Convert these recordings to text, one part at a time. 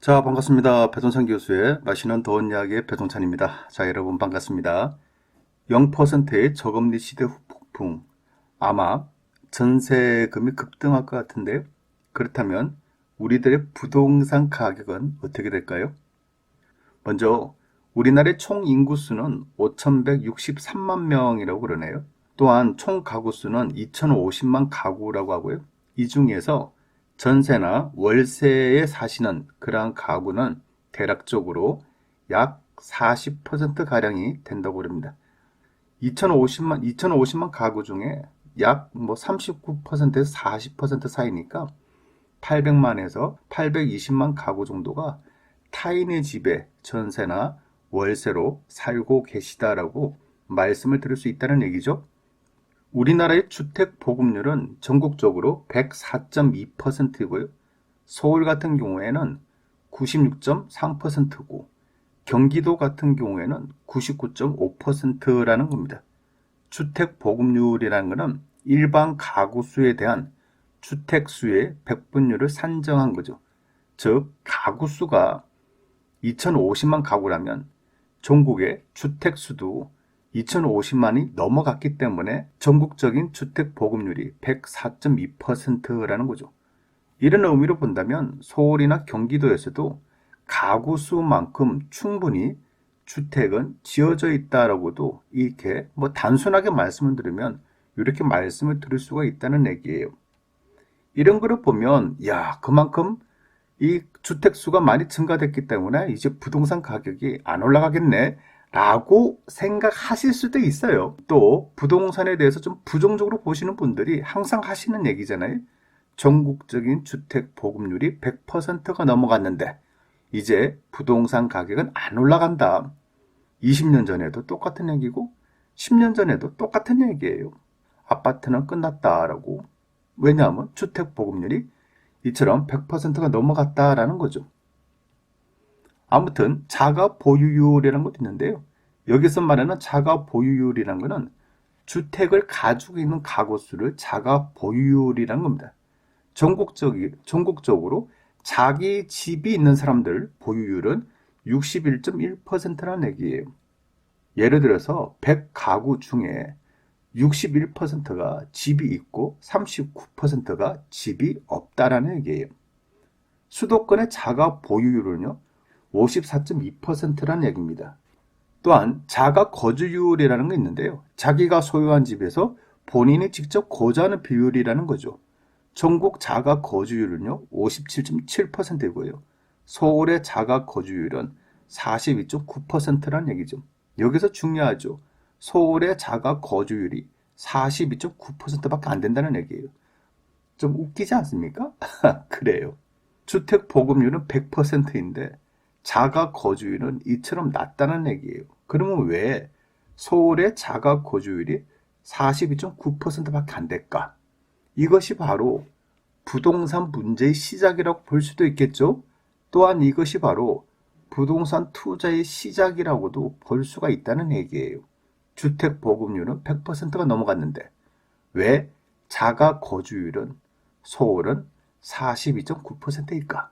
자, 반갑습니다. 배동찬 교수의 맛있는 더운 이야기의 배동찬입니다. 자, 여러분 반갑습니다. 0%의 저금리 시대 후폭풍. 아마 전세금이 급등할 것 같은데요. 그렇다면 우리들의 부동산 가격은 어떻게 될까요? 먼저 우리나라의 총 인구수는 5,163만 명이라고 그러네요. 또한 총 가구 수는 2,050만 가구라고 하고요. 이 중에서 전세나 월세에 사시는 그러한 가구는 대략적으로 약 40%가량이 된다고 그럽니다. 2,050만 가구 중에 약 39%에서 40% 사이니까 800만에서 820만 가구 정도가 타인의 집에 전세나 월세로 살고 계시다라고 말씀을 드릴 수 있다는 얘기죠. 우리나라의 주택 보급률은 전국적으로 104.2%이고요. 서울 같은 경우에는 96.3%고 경기도 같은 경우에는 99.5%라는 겁니다. 주택 보급률이라는 것은 일반 가구 수에 대한 주택 수의 백분율을 산정한 거죠. 즉 가구 수가 2,050만 가구라면 전국의 주택 수도 2,050만이 넘어갔기 때문에 전국적인 주택 보급률이 104.2%라는 거죠. 이런 의미로 본다면 서울이나 경기도에서도 가구 수만큼 충분히 주택은 지어져 있다라고도 이렇게 단순하게 말씀을 드리면 이렇게 말씀을 드릴 수가 있다는 얘기예요. 이런 거를 보면 그만큼 이 주택 수가 많이 증가됐기 때문에 이제 부동산 가격이 안 올라가겠네 라고 생각하실 수도 있어요. 또 부동산에 대해서 좀 부정적으로 보시는 분들이 항상 하시는 얘기잖아요. 전국적인 주택 보급률이 100%가 넘어갔는데 이제 부동산 가격은 안 올라간다. 20년 전에도 똑같은 얘기고 10년 전에도 똑같은 얘기예요. 아파트는 끝났다라고. 왜냐하면 주택 보급률이 이처럼 100%가 넘어갔다라는 거죠. 아무튼 자가 보유율이라는 것도 있는데요. 여기서 말하는 자가 보유율이라는 것은 주택을 가지고 있는 가구 수를 자가 보유율이라는 겁니다. 전국적으로 자기 집이 있는 사람들 보유율은 61.1%라는 얘기예요. 예를 들어서 100가구 중에 61%가 집이 있고 39%가 집이 없다라는 얘기예요. 수도권의 자가 보유율은요, 54.2%라는 얘기입니다. 또한 자가 거주율이라는 게 있는데요. 자기가 소유한 집에서 본인이 직접 거주하는 비율이라는 거죠. 전국 자가 거주율은요, 57.7%이고요. 서울의 자가 거주율은 42.9%라는 얘기죠. 여기서 중요하죠. 서울의 자가 거주율이 42.9%밖에 안 된다는 얘기예요. 좀 웃기지 않습니까? 그래요. 주택 보급률은 100%인데 자가 거주율은 이처럼 낮다는 얘기예요. 그러면 왜 서울의 자가 거주율이 42.9%밖에 안 될까? 이것이 바로 부동산 문제의 시작이라고 볼 수도 있겠죠. 또한 이것이 바로 부동산 투자의 시작이라고도 볼 수가 있다는 얘기예요. 주택 보급률은 100%가 넘어갔는데 왜 자가 거주율은 서울은 42.9%일까?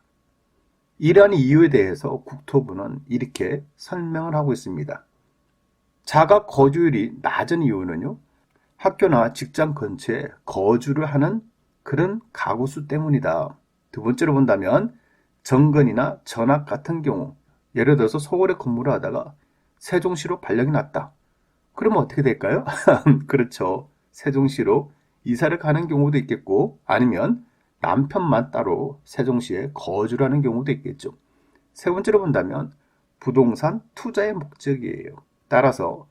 이러한 이유에 대해서 국토부는 이렇게 설명을 하고 있습니다. 자가 거주율이 낮은 이유는요, 학교나 직장 근처에 거주를 하는 그런 가구 수 때문이다. 두 번째로 본다면 정근이나 전학 같은 경우, 예를 들어서 서울에 근무를 하다가 세종시로 발령이 났다. 그러면 어떻게 될까요? 그렇죠. 세종시로 이사를 가는 경우도 있겠고, 아니면 남편만 따로 세종시에 거주를 하는 경우도 있겠죠. 세 번째로 본다면 부동산 투자의 목적이에요. 따라서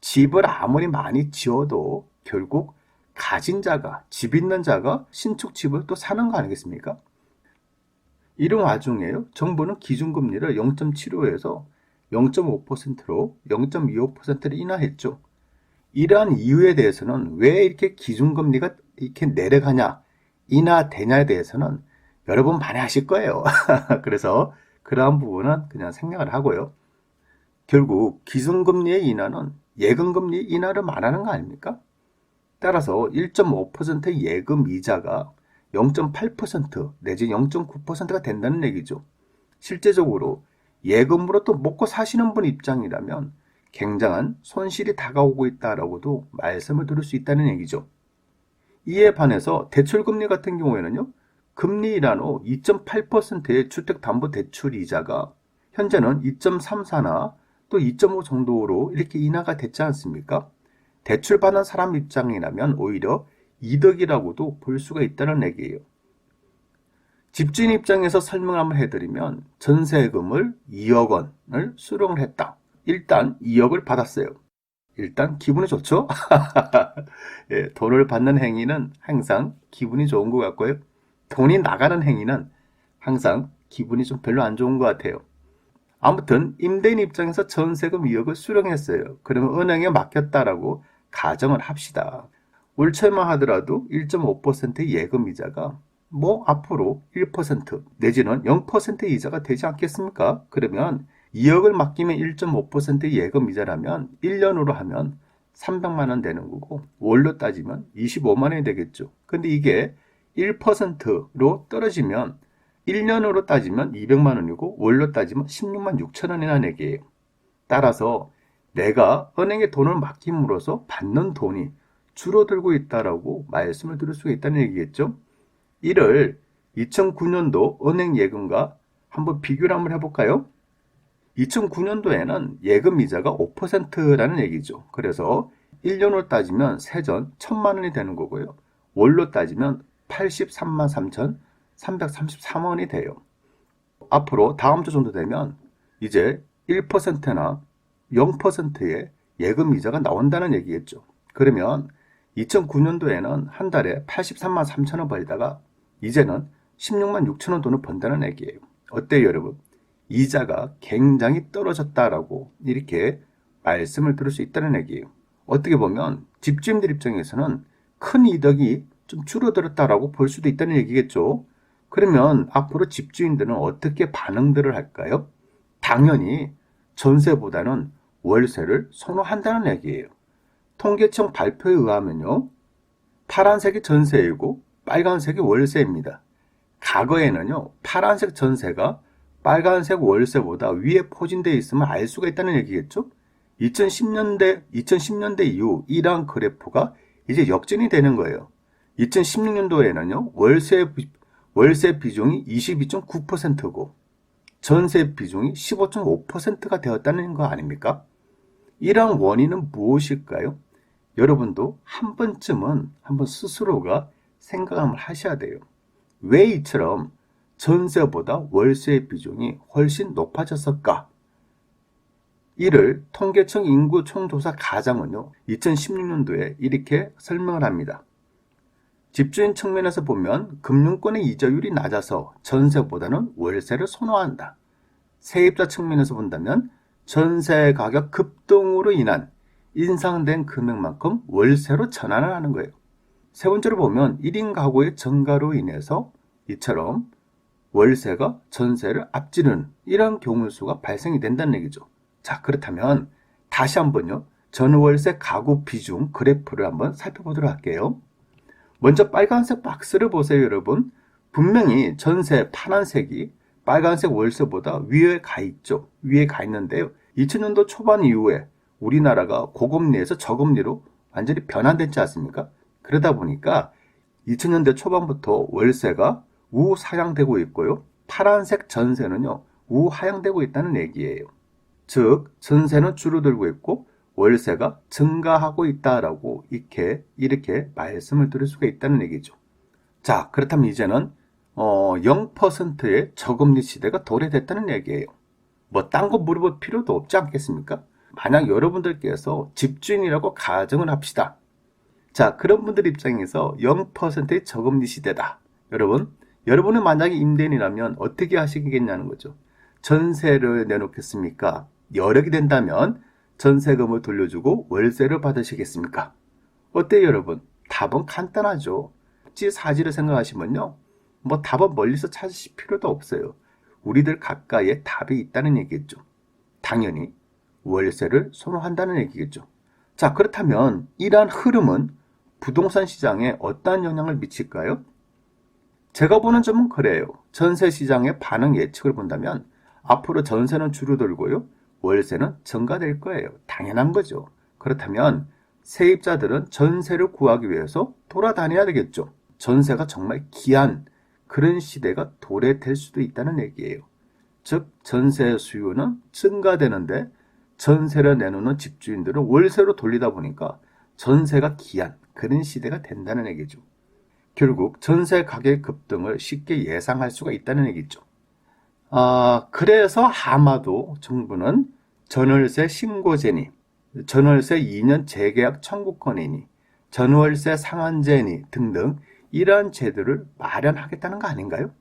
집을 아무리 많이 지어도 결국 가진 자가, 집 있는 자가 신축 집을 또 사는 거 아니겠습니까? 이런 와중에요. 정부는 기준금리를 0.75에서 0.5%로 0.25%를 인하했죠. 이러한 이유에 대해서는 왜 이렇게 기준금리가 이렇게 내려가냐, 인하되냐에 대해서는 여러분 많이 아실 거예요. 그래서 그러한 부분은 그냥 생략을 하고요. 결국 기준금리의 인하는 예금금리 인하를 말하는 거 아닙니까? 따라서 1.5%의 예금 이자가 0.8% 내지 0.9%가 된다는 얘기죠. 실제적으로 예금으로 또 먹고 사시는 분 입장이라면 굉장한 손실이 다가오고 있다라고도 말씀을 드릴 수 있다는 얘기죠. 이에 반해서 대출금리 같은 경우에는요, 금리 인하 후 2.8%의 주택담보대출 이자가 현재는 2.34나 또 2.5 정도로 이렇게 인하가 됐지 않습니까? 대출받는 사람 입장이라면 오히려 이득이라고도 볼 수가 있다는 얘기예요. 집주인 입장에서 설명을 한번 해드리면 전세금을 2억 원을 수령을 했다. 일단 2억을 받았어요. 일단 기분이 좋죠? 예, 돈을 받는 행위는 항상 기분이 좋은 것 같고요. 돈이 나가는 행위는 항상 기분이 좀 별로 안 좋은 것 같아요. 아무튼 임대인 입장에서 전세금 2억을 수령했어요. 그러면 은행에 맡겼다라고 가정을 합시다. 올 초에만 하더라도 1.5%의 예금이자가 앞으로 1% 내지는 0% 이자가 되지 않겠습니까? 그러면 2억을 맡기면 1.5%의 예금이자라면 1년으로 하면 300만 원 되는 거고 월로 따지면 25만 원이 되겠죠. 근데 이게 1%로 떨어지면 1년으로 따지면 200만 원이고 월로 따지면 16만 6천 원이라는 얘기예요. 따라서 내가 은행에 돈을 맡김으로써 받는 돈이 줄어들고 있다라고 말씀을 드릴 수가 있다는 얘기겠죠. 이를 2009년도 은행 예금과 한번 비교를 한번 해볼까요? 2009년도에는 예금 이자가 5%라는 얘기죠. 그래서 1년으로 따지면 세전 1,000만 원이 되는 거고요. 월로 따지면 83만 3,333원이 돼요. 앞으로 다음 주 정도 되면 이제 1%나 0%의 예금 이자가 나온다는 얘기겠죠. 그러면 2009년도에는 한 달에 83만 3천원 벌다가 이제는 16만 6천원 돈을 번다는 얘기예요. 어때요, 여러분? 이자가 굉장히 떨어졌다라고 이렇게 말씀을 드릴 수 있다는 얘기예요. 어떻게 보면 집주인들 입장에서는 큰 이득이 좀 줄어들었다라고 볼 수도 있다는 얘기겠죠. 그러면 앞으로 집주인들은 어떻게 반응들을 할까요? 당연히 전세보다는 월세를 선호한다는 얘기예요. 통계청 발표에 의하면요, 파란색이 전세이고 빨간색이 월세입니다. 과거에는요, 파란색 전세가 빨간색 월세보다 위에 포진되어 있으면 알 수가 있다는 얘기겠죠? 2010년대 이후 이러한 그래프가 이제 역전이 되는 거예요. 2016년도에는요, 월세 비중이 22.9%고 전세 비중이 15.5%가 되었다는 거 아닙니까? 이러한 원인은 무엇일까요? 여러분도 한 번쯤은 한번 스스로가 생각을 하셔야 돼요. 왜 이처럼 전세보다 월세의 비중이 훨씬 높아졌을까? 이를 통계청 인구 총조사 가장은요, 2016년도에 이렇게 설명을 합니다. 집주인 측면에서 보면 금융권의 이자율이 낮아서 전세보다는 월세를 선호한다. 세입자 측면에서 본다면 전세 가격 급등으로 인한 인상된 금액만큼 월세로 전환을 하는 거예요. 세 번째로 보면 1인 가구의 증가로 인해서 이처럼 월세가 전세를 앞지르는 이런 경우 수가 발생이 된다는 얘기죠. 자, 그렇다면 다시 한번요, 전월세 가구 비중 그래프를 한번 살펴보도록 할게요. 먼저 빨간색 박스를 보세요, 여러분. 분명히 전세 파란색이 빨간색 월세보다 위에 가 있죠. 위에 가 있는데요. 2000년도 초반 이후에 우리나라가 고금리에서 저금리로 완전히 변환됐지 않습니까? 그러다 보니까 2000년대 초반부터 월세가 우상향되고 있고요. 파란색 전세는요, 우하향되고 있다는 얘기예요. 즉, 전세는 줄어들고 있고 월세가 증가하고 있다라고 이렇게 말씀을 드릴 수가 있다는 얘기죠. 자, 그렇다면 이제는 0%의 저금리 시대가 도래됐다는 얘기예요. 딴 거 물어볼 필요도 없지 않겠습니까? 만약 여러분들께서 집주인이라고 가정을 합시다. 자, 그런 분들 입장에서 0%의 저금리 시대다. 여러분은 만약에 임대인이라면 어떻게 하시겠냐는 거죠. 전세를 내놓겠습니까? 여력이 된다면 전세금을 돌려주고 월세를 받으시겠습니까? 어때요, 여러분? 답은 간단하죠. 사지를 생각하시면요, 답은 멀리서 찾으실 필요도 없어요. 우리들 가까이에 답이 있다는 얘기겠죠. 당연히 월세를 선호한다는 얘기겠죠. 자, 그렇다면 이러한 흐름은 부동산 시장에 어떠한 영향을 미칠까요? 제가 보는 점은 그래요. 전세 시장의 반응 예측을 본다면 앞으로 전세는 줄어들고요. 월세는 증가될 거예요. 당연한 거죠. 그렇다면 세입자들은 전세를 구하기 위해서 돌아다녀야 되겠죠. 전세가 정말 귀한 그런 시대가 도래될 수도 있다는 얘기예요. 즉 전세 수요는 증가되는데 전세를 내놓는 집주인들은 월세로 돌리다 보니까 전세가 귀한 그런 시대가 된다는 얘기죠. 결국 전세 가격 급등을 쉽게 예상할 수가 있다는 얘기죠. 그래서 아마도 정부는 전월세 신고제니, 전월세 2년 재계약 청구권이니, 전월세 상한제니 등등 이러한 제도를 마련하겠다는 거 아닌가요?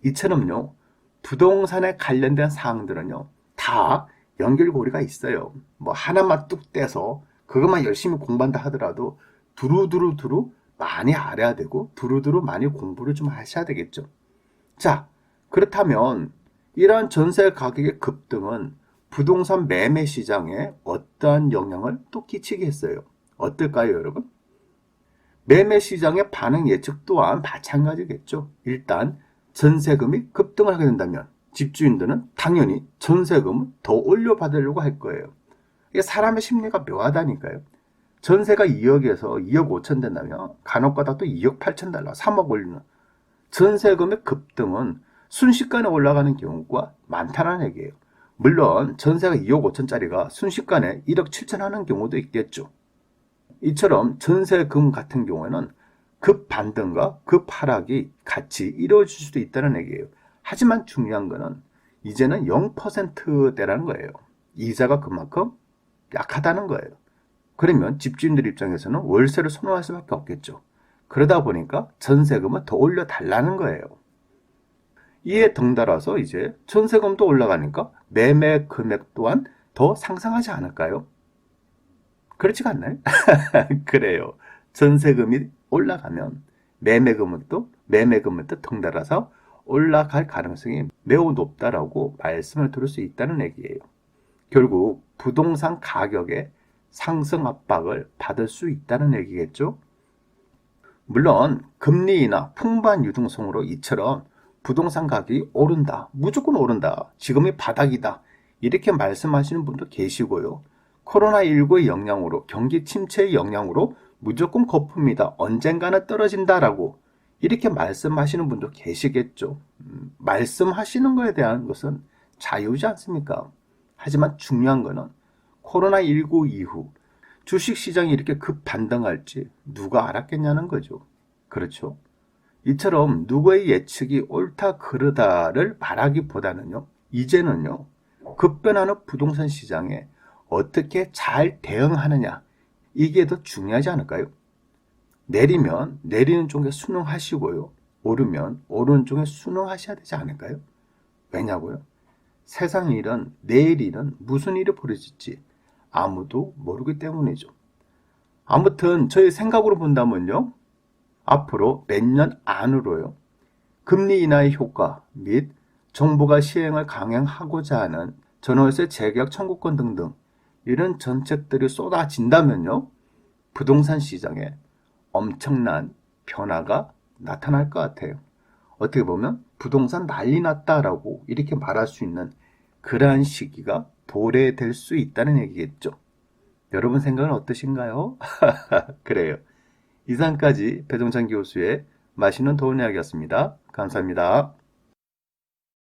이처럼요, 부동산에 관련된 사항들은요, 다 연결고리가 있어요. 뭐 하나만 뚝 떼서 그것만 열심히 공부한다 하더라도 두루두루 많이 알아야 되고 두루두루 많이 공부를 좀 하셔야 되겠죠. 자, 그렇다면 이러한 전세 가격의 급등은 부동산 매매 시장에 어떠한 영향을 또 끼치겠어요? 어떨까요, 여러분? 매매 시장의 반응 예측 또한 마찬가지겠죠. 일단 전세금이 급등을 하게 된다면 집주인들은 당연히 전세금을 더 올려받으려고 할 거예요. 이게 사람의 심리가 묘하다니까요. 전세가 2억에서 2억 5천 된다면 간혹가다 또 2억 8천 달러, 3억 올리는 전세금의 급등은 순식간에 올라가는 경우가 많다는 얘기예요. 물론 전세가 2억 5천짜리가 순식간에 1억 7천 하는 경우도 있겠죠. 이처럼 전세금 같은 경우에는 급반등과 급하락이 같이 이루어질 수도 있다는 얘기예요. 하지만 중요한 거는 이제는 0%대라는 거예요. 이자가 그만큼 약하다는 거예요. 그러면 집주인들 입장에서는 월세를 선호할 수밖에 없겠죠. 그러다 보니까 전세금을 더 올려달라는 거예요. 이에 덩달아서 이제 전세금도 올라가니까 매매 금액 또한 더 상승하지 않을까요? 그렇지가 않나요? 그래요. 전세금이 올라가면 매매금은 또 덩달아서 올라갈 가능성이 매우 높다라고 말씀을 드릴 수 있다는 얘기예요. 결국 부동산 가격의 상승 압박을 받을 수 있다는 얘기겠죠. 물론 금리 인하, 풍부한 유동성으로 이처럼 부동산 가격이 오른다, 무조건 오른다, 지금이 바닥이다 이렇게 말씀하시는 분도 계시고요. 코로나19의 영향으로, 경기 침체의 영향으로 무조건 거품이다, 언젠가는 떨어진다라고 이렇게 말씀하시는 분도 계시겠죠. 말씀하시는 것에 대한 것은 자유지 않습니까? 하지만 중요한 거는 코로나19 이후 주식시장이 이렇게 급반등할지 누가 알았겠냐는 거죠. 그렇죠? 이처럼 누구의 예측이 옳다 그르다를 말하기보다는요, 이제는요, 급변하는 부동산 시장에 어떻게 잘 대응하느냐, 이게 더 중요하지 않을까요? 내리면 내리는 쪽에 순응하시고요, 오르면 오르는 쪽에 순응하셔야 되지 않을까요? 왜냐고요? 세상 일은, 내일 일은 무슨 일이 벌어질지 아무도 모르기 때문이죠. 아무튼 저희 생각으로 본다면요, 앞으로 몇 년 안으로요, 금리 인하의 효과 및 정부가 시행을 강행하고자 하는 전월세 재계약 청구권 등등 이런 정책들이 쏟아진다면요, 부동산 시장에 엄청난 변화가 나타날 것 같아요. 어떻게 보면 부동산 난리 났다라고 이렇게 말할 수 있는 그러한 시기가 도래될 수 있다는 얘기겠죠. 여러분 생각은 어떠신가요? 그래요. 이상까지 배동찬 교수의 맛있는 도움 이야기였습니다. 감사합니다.